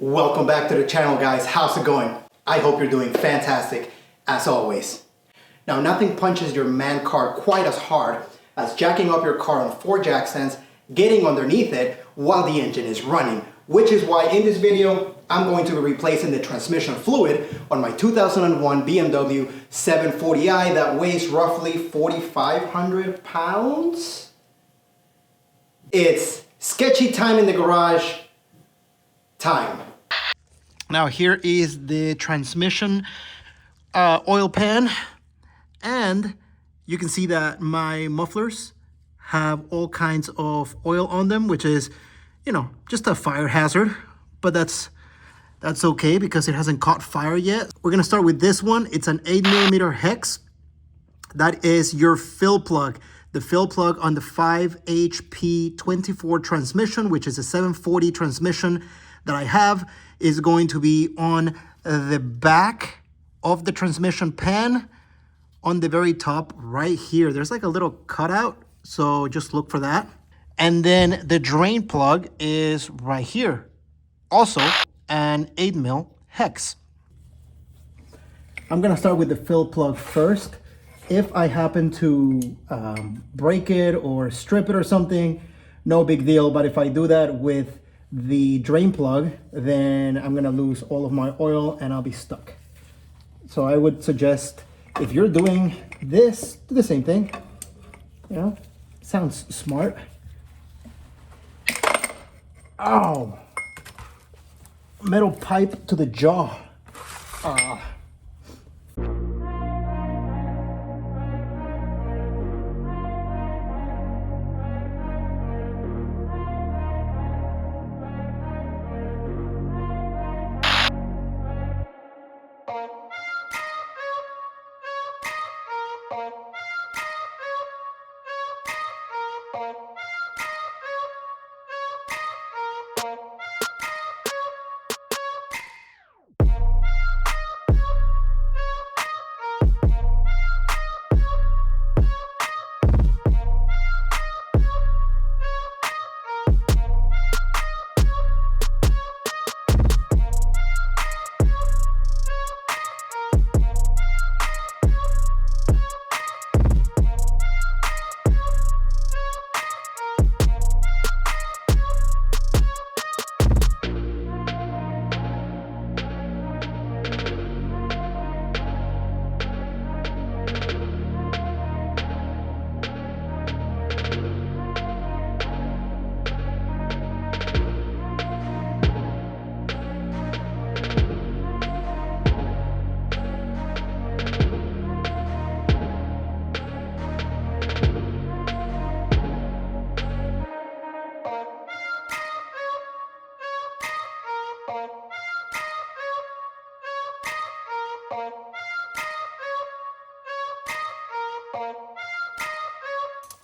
Welcome back to the channel, guys. How's it going? I hope you're doing fantastic as always. Now, nothing punches your man car quite as hard as jacking up your car on 4 jack stands, getting underneath it while the engine is running, which is why in this video I'm going to be replacing the transmission fluid on my 2001 BMW 740i that weighs roughly 4,500 pounds. It's sketchy time in the garage time. Now here is the transmission oil pan, and you can see that my mufflers have all kinds of oil on them, which is, you know, just a fire hazard, but that's okay because it hasn't caught fire yet. We're gonna start with this one. It's an 8mm hex. That is your fill plug. The fill plug on the 5HP24 transmission, which is a 740 transmission that I have, is going to be on the back of the transmission pan on the very top right here. There's like a little cutout, so just look for that. And then the drain plug is right here. Also an 8mm hex. I'm gonna start with the fill plug first. If I happen to break it or strip it or something, no big deal. But if I do that with the drain plug, then I'm gonna lose all of my oil and I'll be stuck. So I would suggest, if you're doing this, do the same thing. You know, sounds smart. Ow! Metal pipe to the jaw.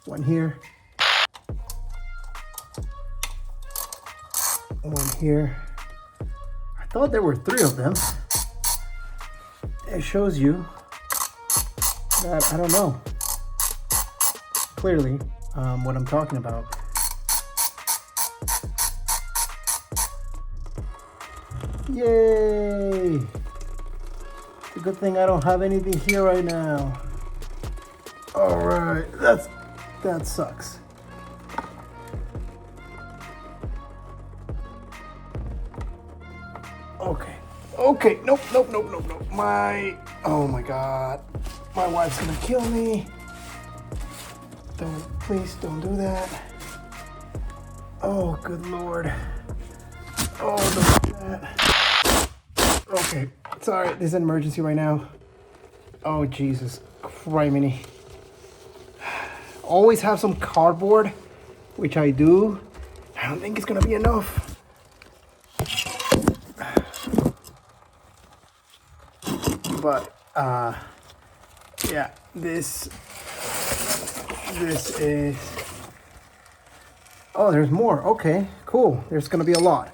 One here. One here. I thought there were 3 of them. It shows you that I don't know clearly what I'm talking about. Yay! It's a good thing I don't have anything here right now. All right, that sucks. Okay, nope. Oh my God, my wife's gonna kill me. Please don't do that. Oh, good Lord. Oh, don't do that. Okay, sorry, this is an emergency right now. Oh, Jesus, criminy. Always have some cardboard, which I do. I don't think it's gonna be enough. But yeah, this is, oh, there's more. Okay, cool. There's gonna be a lot.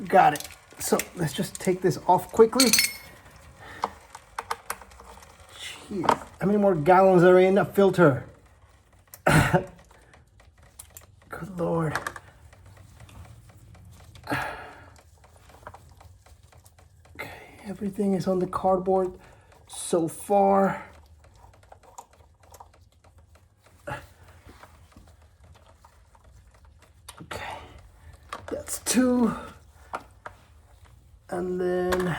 Got it. So let's just take this off quickly. Jeez, how many more gallons are in a filter? Good Lord. Everything is on the cardboard so far. Okay, that's 2. And then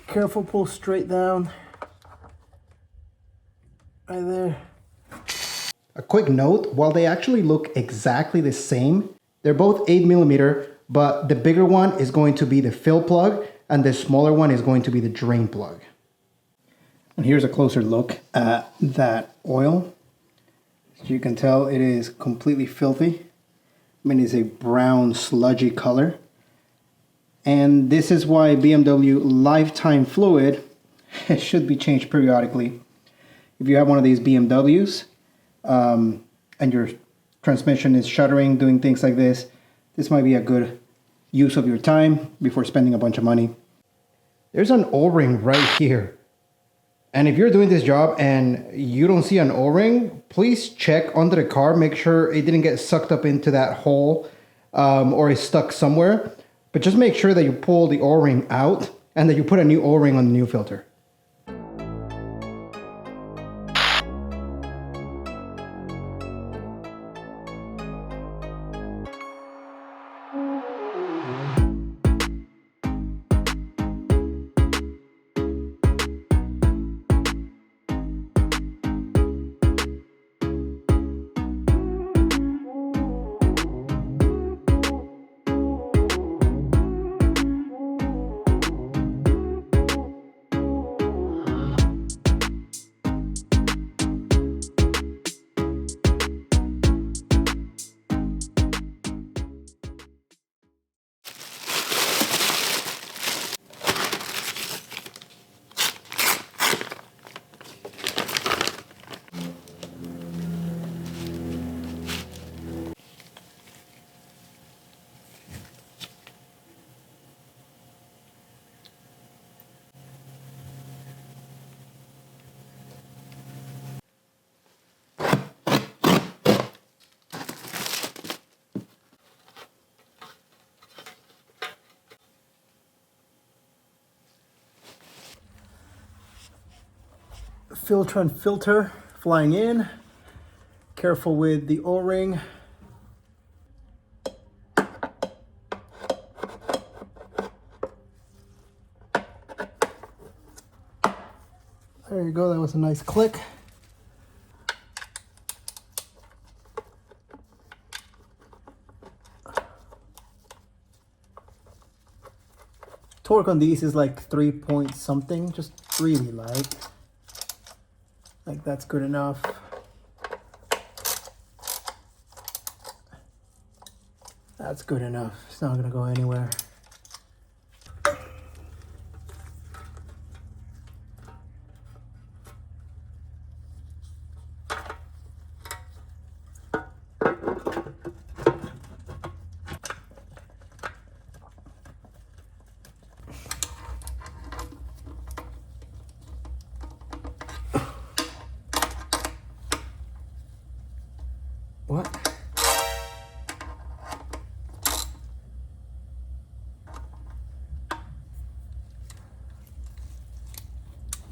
careful, pull straight down. Right there. A quick note, while they actually look exactly the same, they're both 8mm, but the bigger one is going to be the fill plug and the smaller one is going to be the drain plug. And here's a closer look at that oil. As you can tell, it is completely filthy. I mean, it's a brown sludgy color. And this is why BMW lifetime fluid should be changed periodically. If you have one of these BMWs and your transmission is shuddering, doing things like this might be a good use of your time before spending a bunch of money. There's an O-ring right here. And if you're doing this job and you don't see an O-ring, please check under the car, make sure it didn't get sucked up into that hole or is stuck somewhere. But just make sure that you pull the O-ring out and that you put a new O-ring on the new filter. Filtron filter flying in. Careful with the O-ring. There you go, that was a nice click. Torque on these is like 3 point something, just really light. Like that's good enough. That's good enough. It's not gonna go anywhere. What?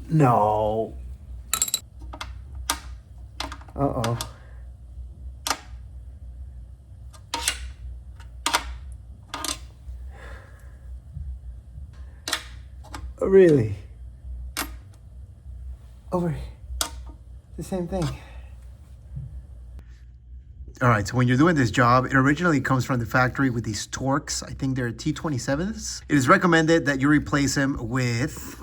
No. Uh-oh. Oh, really? Over here. The same thing. All right, so when you're doing this job, it originally comes from the factory with these Torx. I think they're T27s. It is recommended that you replace them with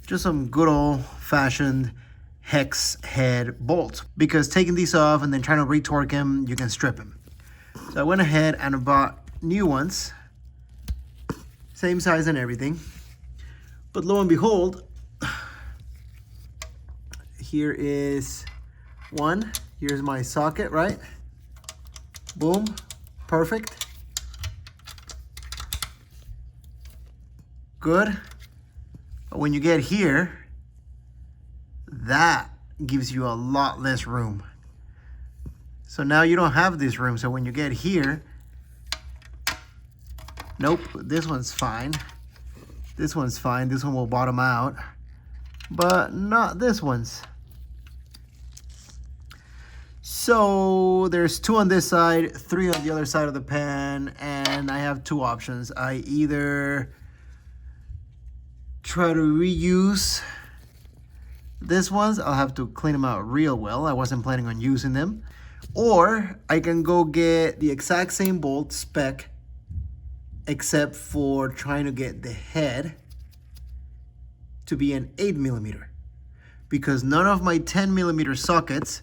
just some good old-fashioned hex head bolts, because taking these off and then trying to retorque them, you can strip them. So I went ahead and bought new ones, same size and everything. But lo and behold, here is one. Here's my socket, right? Boom, perfect. Good. But when you get here, that gives you a lot less room. So now you don't have this room. So when you get here, nope, this one's fine. This one's fine. This one will bottom out, but not this one's. So there's 2 on this side, 3 on the other side of the pan, and I have 2 options. I either try to reuse these ones. I'll have to clean them out real well. I wasn't planning on using them. Or I can go get the exact same bolt spec, except for trying to get the head to be an 8mm, because none of my 10mm sockets,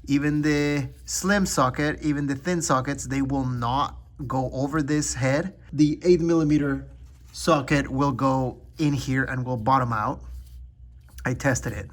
even the slim socket, even the thin sockets, they will not go over this head. The 8mm socket will go in here and will bottom out. I tested it.